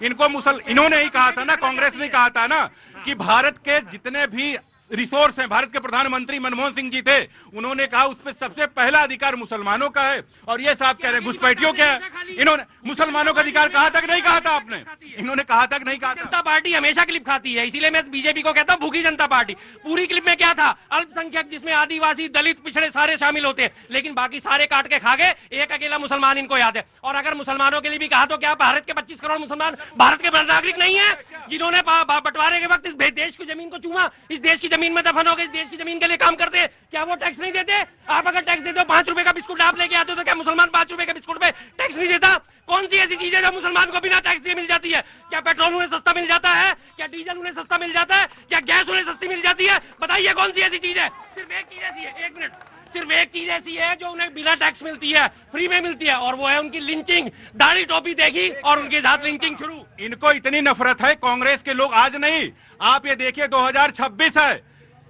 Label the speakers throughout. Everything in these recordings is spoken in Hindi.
Speaker 1: इन्होंने ही कहा था ना, कांग्रेस ने कहा था ना कि भारत के जितने भी रिसोर्स हैं, भारत के प्रधानमंत्री मनमोहन सिंह जी थे, उन्होंने कहा उस पर सबसे पहला अधिकार मुसलमानों का है, और ये साहब कह रहे हैं घुसपैठियों का है। इन्होंने मुसलमानों का अधिकार कहा तक नहीं कहा था आपने, इन्होंने कहा तक नहीं कहा था।
Speaker 2: जनता पार्टी हमेशा क्लिप खाती है, इसीलिए मैं बीजेपी को कहता हूं भूखी जनता पार्टी। पूरी क्लिप में क्या था, अल्पसंख्यक जिसमें आदिवासी दलित पिछड़े सारे शामिल होते हैं, लेकिन बाकी सारे काट के खा गए, एक अकेला मुसलमान इनको याद है। और अगर मुसलमानों के लिए भी कहा तो क्या भारत के 25 करोड़ मुसलमान भारत के नागरिक नहीं है, जिन्होंने बंटवारे के वक्त इस देश की जमीन को चूमा, इस देश की जमीन में दफन हो गए, इस देश की जमीन के लिए काम करते हैं, क्या वो टैक्स नहीं देते? आप अगर टैक्स देते हो, 5 रुपए का बिस्कुट आप लेके आते हो, तो क्या मुसलमान 5 रुपए के बिस्कुट पे टैक्स नहीं देता? कौन सी ऐसी चीज है जो मुसलमान को बिना टैक्स दिए मिल जाती है? क्या पेट्रोल उन्हें सस्ता मिल जाता है? क्या डीजल उन्हें सस्ता मिल जाता है? क्या गैस उन्हें सस्ती मिल जाती है? बताइए कौन सी ऐसी चीज है? सिर्फ एक चीज ऐसी है, 1 मिनट, सिर्फ एक चीज ऐसी है जो उन्हें बिना टैक्स मिलती है, फ्री में मिलती है, और वो है उनकी लिंचिंग। दाढ़ी टोपी देखी और उनके साथ लिंचिंग शुरू।
Speaker 1: इनको इतनी नफरत है कांग्रेस के लोग, आज नहीं, आप ये देखिए 2026 है,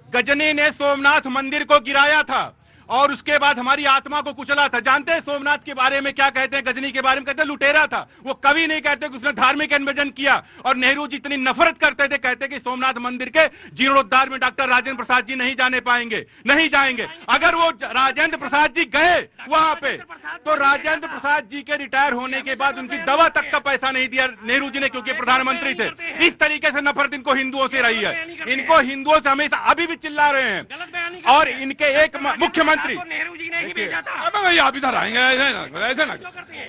Speaker 1: गजनी ने सोमनाथ मंदिर को गिराया था और उसके बाद हमारी आत्मा को कुचला था। जानते हैं सोमनाथ के बारे में क्या कहते हैं? गजनी के बारे में कहते हैं लुटेरा था। वो कभी नहीं कहते कि उसने धार्मिक इन्वेजन किया। और नेहरू जी इतनी नफरत करते थे, कहते कि सोमनाथ मंदिर के जीर्णोद्धार में डॉक्टर राजेंद्र प्रसाद जी नहीं जाने पाएंगे, नहीं जाएंगे। अगर वो राजेंद्र प्रसाद जी गए वहां पे, तो राजेंद्र प्रसाद जी के रिटायर होने के बाद उनकी दवा तक का पैसा नहीं दिया नेहरू जी ने, क्योंकि प्रधानमंत्री थे। इस तरीके से नफरत इनको हिंदुओं से रही है। इनको हिंदुओं से हमेशा अभी भी चिल्ला रहे हैं। और इनके एक मुख्यमंत्री,
Speaker 2: नेहरू जी ने ही भेजा था।
Speaker 3: अबे भाई आप इधर आएंगे, ऐसे ना,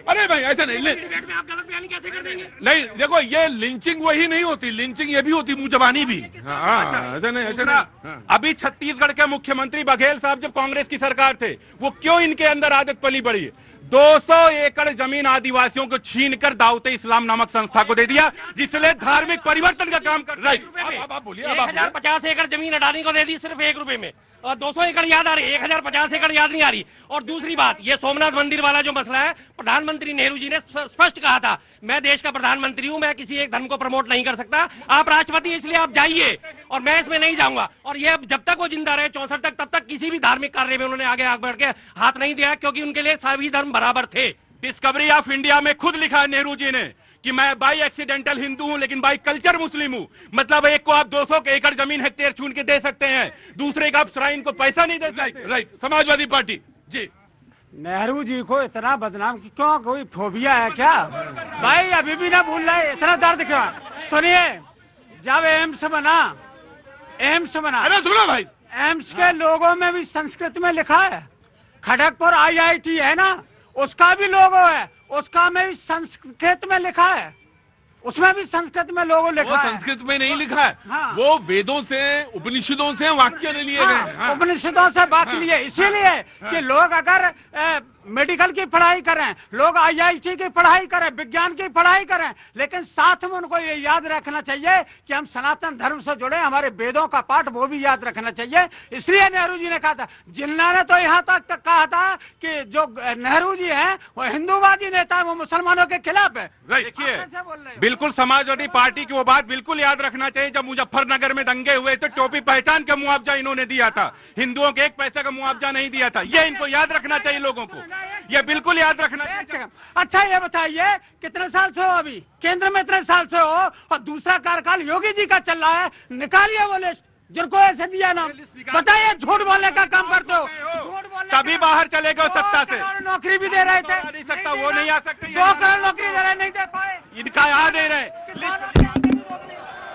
Speaker 3: अरे भाई ऐसे नहीं,
Speaker 2: डिबेट में आप गलत बयानी कैसे कर देंगे?
Speaker 3: नहीं देखो, ये लिंचिंग वही नहीं होती, लिंचिंग ये भी होती मुंह जबानी भी। हाँ, ऐसे नहीं, ऐसे नहीं।
Speaker 1: अभी छत्तीसगढ़ के मुख्यमंत्री बघेल साहब जब कांग्रेस की सरकार थे, वो क्यों इनके अंदर आदत पली बड़ी? 200 एकड़ जमीन आदिवासियों को छीनकर दाऊते इस्लाम नामक संस्था को दे दिया, जिसने धार्मिक परिवर्तन का काम कर।
Speaker 3: राइट, आप बोलिए।
Speaker 2: 1050 एकड़ जमीन अडानी को दे दी सिर्फ 1 रुपए में, और 200 एकड़ याद आ रही, 1050 एकड़ याद नहीं आ रही। और दूसरी बात, ये सोमनाथ मंदिर वाला जो मसला है, प्रधानमंत्री नेहरू जी ने स्पष्ट कहा था, मैं देश का प्रधानमंत्री हूं, मैं किसी एक धर्म को प्रमोट नहीं कर सकता, आप राष्ट्रपति इसलिए आप जाइए, और मैं इसमें नहीं जाऊंगा। और ये जब तक वो जिंदा रहे 64 तक, तब तक किसी भी धार्मिक कार्य में उन्होंने आगे बढ़ के हाथ नहीं दिया, क्योंकि उनके लिए सभी धर्म बराबर थे।
Speaker 1: डिस्कवरी ऑफ इंडिया में खुद लिखा है नेहरू जी ने कि मैं बाई एक्सीडेंटल हिंदू हूं, लेकिन बाई कल्चर मुस्लिम हूं। मतलब एक को आप 200 एकड़ जमीन हेक्टेयर छून के दे सकते हैं, दूसरे का आप श्राइन को पैसा नहीं दे सकते।
Speaker 3: राइट, समाजवादी पार्टी जी।
Speaker 4: नेहरू जी को इतना बदनाम क्यों? कोई फोबिया है क्या भाई? अभी भी ना भूल रहे, इतना दर्द क्यों? सुनिए, जब एम्स बना,
Speaker 3: अरे सुनो भाई,
Speaker 4: एम्स के लोगों में भी संस्कृत में लिखा है। खड़गपुर IIT है ना, उसका भी लोगो है, उसका में भी संस्कृत में लिखा है, उसमें भी संस्कृत में लोगो लिखा है।
Speaker 3: संस्कृत में नहीं लिखा है।
Speaker 4: हाँ।
Speaker 3: वो वेदों से, उपनिषदों से वाक्य लिए गए हैं।
Speaker 4: हाँ, उपनिषदों से वाक्य लिए, इसीलिए कि लोग अगर मेडिकल की पढ़ाई करें, लोग IIT की पढ़ाई करें, विज्ञान की पढ़ाई करें, लेकिन साथ में उनको ये याद रखना चाहिए कि हम सनातन धर्म से जुड़े, हमारे वेदों का पाठ वो भी याद रखना चाहिए। इसलिए नेहरू जी ने कहा था। जिन्ना ने तो यहाँ तक कहा था कि जो नेहरू जी हैं वो हिंदूवादी नेता है, वो मुसलमानों के खिलाफ है।
Speaker 1: देखिए, बिल्कुल समाजवादी पार्टी की वो बात बिल्कुल याद रखना चाहिए। जब मुजफ्फरनगर में दंगे हुए तो टोपी पहचान का मुआवजा इन्होंने दिया था, हिंदुओं के 1 पैसे का मुआवजा नहीं दिया था। ये इनको याद रखना चाहिए, लोगों को ये बिल्कुल याद रखना चाहिए।
Speaker 4: अच्छा ये बताइए, कितने साल से हो अभी केंद्र में? इतने साल से हो, और दूसरा कार्यकाल योगी जी का चल रहा है। निकालिए वो लिस्ट जिनको ऐसे दिया नाम, बताइए। झूठ बोलने का काम करते हो,
Speaker 1: तभी बाहर चले गए सत्ता से।
Speaker 4: नौकरी भी दे रहे थे,
Speaker 1: नहीं सकता, वो नहीं आ सकते।
Speaker 4: 2 करोड़ नौकरी दे रहे, नहीं दे पाए।
Speaker 1: इनका याद नहीं रहे।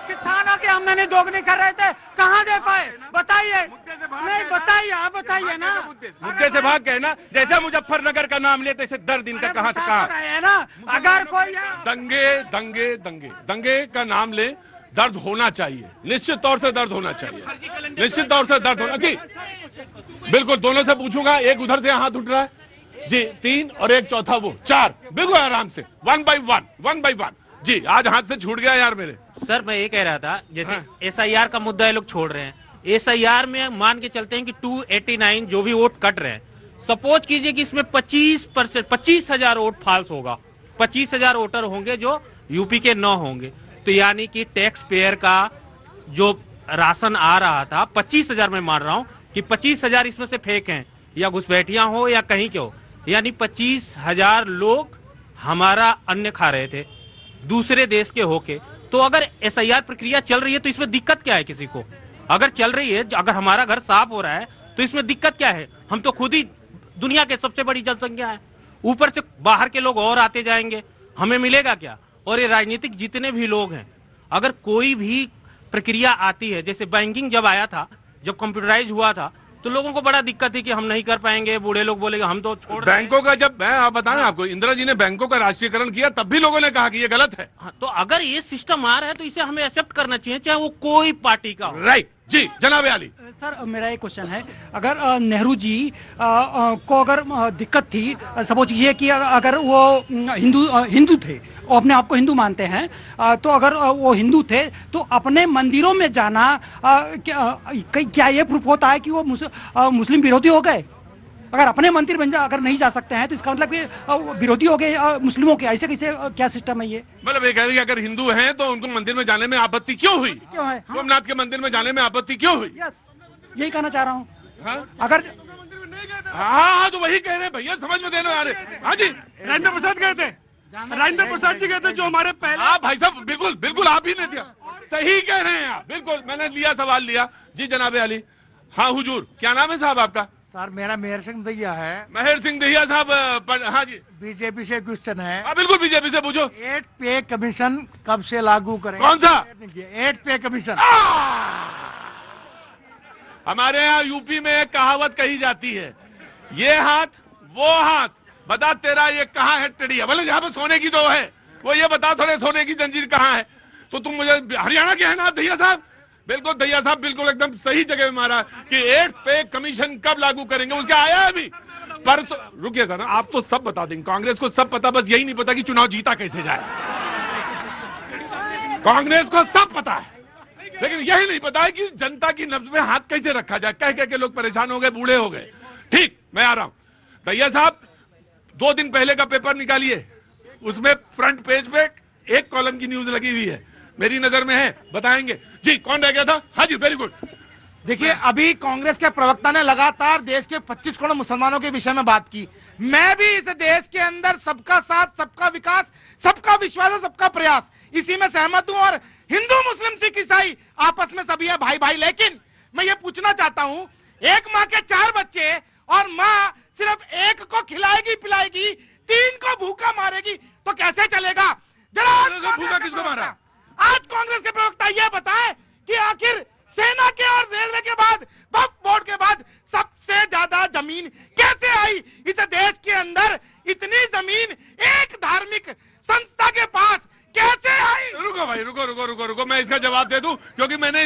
Speaker 4: किसानों की आमदनी दोगुनी कर रहे थे, कहाँ दे पाए? बताइए। नहीं बताइए, आप बताइए ना।
Speaker 1: मुद्दे से भाग गए ना, जैसे मुजफ्फरनगर का नाम लेते ऐसे दर्द इनका कहाँ से कहाँ
Speaker 4: है ना। अगर कोई
Speaker 3: दंगे का नाम ले, दर्द होना चाहिए, निश्चित तौर से दर्द होना चाहिए, निश्चित तौर से दर्द होना जी। बिल्कुल, दोनों से पूछूंगा। एक उधर से हाथ उठ रहा है जी, 3 और एक चौथा वो 4। बिल्कुल आराम से, 1 by 1 जी। आज हाथ से छूट गया यार मेरे।
Speaker 5: सर मैं ये कह रहा था, जैसे SIR का मुद्दा ये लोग छोड़ रहे हैं, SIR में मान के चलते हैं कि 289 जो भी वोट कट रहे हैं, सपोज कीजिए कि इसमें 25%, 25,000 वोट फॉल्स होगा, 25,000 वोटर होंगे जो यूपी के 9 होंगे, तो यानी कि टैक्स पेयर का जो राशन आ रहा था 25,000, मैं मान रहा हूं कि 25,000 इसमें से फेक हैं, या घुसपैठियां हो या कहीं के हो, यानी 25,000 लोग हमारा अन्न खा रहे थे। दूसरे देश के होके, तो अगर एसआईआर प्रक्रिया चल रही है तो इसमें दिक्कत क्या है किसी को? अगर चल रही है, अगर हमारा घर साफ हो रहा है तो इसमें दिक्कत क्या है? हम तो खुद ही दुनिया के सबसे बड़ी जनसंख्या है, ऊपर से बाहर के लोग और आते जाएंगे, हमें मिलेगा क्या? और ये राजनीतिक जितने भी लोग हैं, अगर कोई भी प्रक्रिया आती है, जैसे बैंकिंग जब आया था, जब कंप्यूटराइज हुआ था, तो लोगों को बड़ा दिक्कत थी कि हम नहीं कर पाएंगे, बूढ़े लोग बोलेंगे हम तो छोड़ रहे हैं।
Speaker 3: बैंकों का जब मैं आप बताएं आपको, इंदिरा जी ने बैंकों का राष्ट्रीयकरण किया तब भी लोगों ने कहा कि ये गलत है।
Speaker 5: हाँ, तो अगर ये सिस्टम आ रहा है तो इसे हमें एक्सेप्ट करना चाहिए, चाहे वो कोई पार्टी का हो।
Speaker 3: राइट जी, जनाब आली।
Speaker 6: सर मेरा एक क्वेश्चन है, अगर नेहरू जी को अगर दिक्कत थी, सपोज कीजिए कि अगर वो हिंदू थे, वो अपने आप को हिंदू मानते हैं, तो अगर वो हिंदू थे तो अपने मंदिरों में जाना क्या ये प्रूफ होता है कि वो मुस्लिम विरोधी हो गए? अगर अपने मंदिर में अगर नहीं जा सकते हैं तो इसका मतलब कि विरोधी हो गए मुस्लिमों के, ऐसे कैसे क्या सिस्टम है ये?
Speaker 3: मतलब ये कह रही है अगर हिंदू हैं तो उनको मंदिर में जाने में आपत्ति क्यों हुई?
Speaker 6: क्यों है? हाँ,
Speaker 3: सोमनाथ के मंदिर में जाने में आपत्ति क्यों हुई?
Speaker 6: यस, यही कहना चाह रहा हूँ।
Speaker 3: हाँ?
Speaker 6: अगर
Speaker 3: हाँ तो वही कह रहे हैं भैया, समझ में देने वाले। हाँ जी,
Speaker 1: राजेंद्र प्रसाद गए थे, राजेंद्र प्रसाद जी गए थे, जो हमारे पहले।
Speaker 3: हाँ भाई साहब, बिल्कुल बिल्कुल आप ही ने दिया, सही कह रहे हैं आप, बिल्कुल मैंने लिया, सवाल लिया जी। जनाब आली। हाँ हुजूर, क्या नाम है साहब आपका?
Speaker 7: सर मेरा मेहर सिंह दहिया है।
Speaker 3: मेहर सिंह दहिया साहब। हाँ जी,
Speaker 7: बीजेपी से क्वेश्चन है।
Speaker 3: हाँ बिल्कुल, बीजेपी से पूछो।
Speaker 7: 8 पे कमीशन कब से लागू करें?
Speaker 3: कौन सा?
Speaker 7: 8 पे कमीशन।
Speaker 3: हमारे यहाँ यूपी में एक कहावत कही जाती है, ये हाथ वो हाथ, बता तेरा ये कहाँ है टेढ़िया। बोले जहाँ पे सोने की तो है, वो ये बता थोड़े सोने की जंजीर कहाँ है। तो तुम मुझे हरियाणा के हैं ना दहिया साहब? बिल्कुल दहिया साहब, बिल्कुल एकदम सही जगह में मारा कि 8 पे कमीशन कब लागू करेंगे, उसके आया है अभी परसों। रुकिए सर, आप तो सब बता देंगे, कांग्रेस को सब पता, बस यही नहीं पता कि चुनाव जीता कैसे जाए। कांग्रेस को सब पता है, लेकिन यही नहीं पता है कि जनता की नब्ज में हाथ कैसे रखा जाए। कह के लोग परेशान हो गए, बूढ़े हो गए। ठीक, मैं आ रहा हूं। दहिया साहब 2 दिन पहले का पेपर निकालिए, उसमें फ्रंट पेज पे एक कॉलम की न्यूज लगी हुई है, मेरी नजर में है, बताएंगे जी। कौन रह गया था? हाँ जी, वेरी गुड।
Speaker 8: देखिए, अभी कांग्रेस के प्रवक्ता ने लगातार देश के 25 करोड़ मुसलमानों के विषय में बात की। मैं भी इस देश के अंदर सबका साथ, सबका विकास, सबका विश्वास और सबका प्रयास, इसी में सहमत हूं। और हिंदू मुस्लिम सिख ईसाई आपस में सभी है भाई भाई। लेकिन मैं ये पूछना चाहता हूं, एक माँ के 4 बच्चे और माँ सिर्फ एक को खिलाएगी पिलाएगी, 3 को भूखा मारेगी, तो कैसे चलेगा? जरा
Speaker 3: भूखा किसको मारा?
Speaker 8: आज कांग्रेस के प्रवक्ता यह बताएं कि आखिर सेना के और रेलवे के बाद, वक्फ बोर्ड के बाद सबसे ज्यादा जमीन कैसे आई इस देश के अंदर? इतनी जमीन एक धार्मिक संस्था के पास कैसे आई?
Speaker 3: रुको भाई, रुको, मैं इसका जवाब दे दूं, क्योंकि मैंने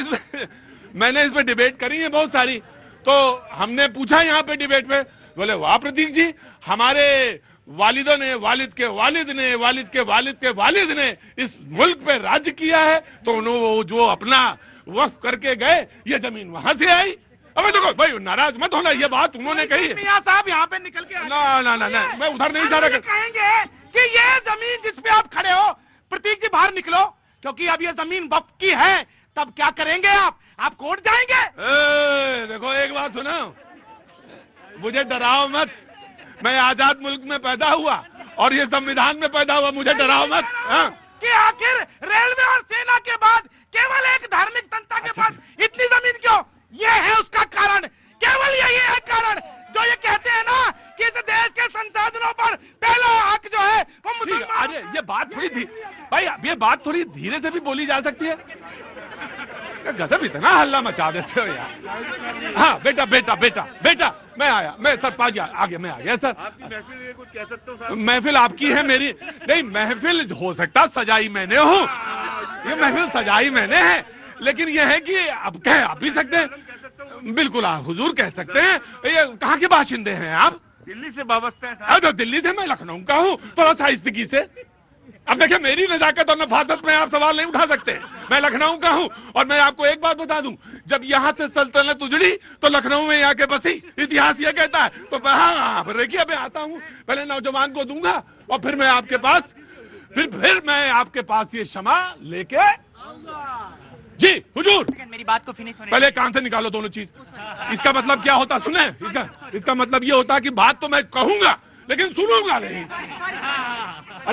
Speaker 3: इसमें डिबेट करी है बहुत सारी। तो हमने पूछा यहाँ पे डिबेट में, बोले वाह प्रतीक जी, हमारे वालिदों ने, वालिद के वालिद ने, वालिद के वालिद के वालिद ने इस मुल्क पे राज्य किया है, तो उन्होंने जो अपना वक्फ करके गए, ये जमीन वहां से आई। अब देखो भाई, नाराज मत होना, ये बात उन्होंने कही है।
Speaker 8: मियां साहब यहाँ पे निकल के
Speaker 3: ना, मैं उधर नहीं इशारा कर।
Speaker 8: कहेंगे कि ये जमीन जिस पे आप खड़े हो, प्रतीक जी बाहर निकलो, क्योंकि अब ये जमीन वक्फ की है, तब क्या करेंगे आप कोर्ट जाएंगे?
Speaker 3: देखो एक बात सुनो, मुझे डराओ मत, मैं आजाद मुल्क में पैदा हुआ और ये संविधान में पैदा हुआ, मुझे डराओ मत। हाँ?
Speaker 8: कि आखिर रेलवे और सेना के बाद केवल एक धार्मिक संस्था के पास इतनी जमीन क्यों? ये है उसका कारण, केवल यही है कारण, जो ये कहते हैं ना कि इस देश के संसाधनों पर पहला हक जो है वो मुसलमान।
Speaker 3: अरे ये बात थोड़ी भाई, ये बात थोड़ी धीरे से भी बोली जा सकती है। गजब, इतना हल्ला मचा देते हो यार। हाँ बेटा, मैं आया, मैं सर पाजी आगे, मैं आ गया सर।
Speaker 1: आपकी महफिल ये कुछ कह सकते हो साहब?
Speaker 3: महफिल आपकी है, मेरी नहीं। महफिल हो सकता सजाई मैंने हूँ, ये महफिल सजाई मैंने है, लेकिन ये है कि अब कह आप भी सकते हैं, बिल्कुल आप हुजूर कह सकते हैं। ये कहाँ के बाशिंदे हैं आप?
Speaker 1: दिल्ली से वाबस्ता है।
Speaker 3: तो दिल्ली से, मैं लखनऊ का हूँ, थोड़ा साहिस्तिकी से। अब देखिए, मेरी नजाकत और नफासत में आप सवाल नहीं उठा सकते। मैं लखनऊ का हूं, और मैं आपको एक बात बता दूं, जब यहां से सल्तनत उजड़ी तो लखनऊ में आके बसी, इतिहास ये कहता है। तो हाँ, देखिए मैं आता हूं, पहले नौजवान को दूंगा और फिर मैं आपके पास, फिर मैं आपके पास ये क्षमा लेके जी। हुजूर
Speaker 9: मेरी बात को फिनिश होने
Speaker 3: पहले कान से निकालो दोनों चीज। इसका मतलब क्या होता सुने? इसका मतलब ये होता कि बात तो मैं कहूंगा लेकिन सुनूंगा नहीं।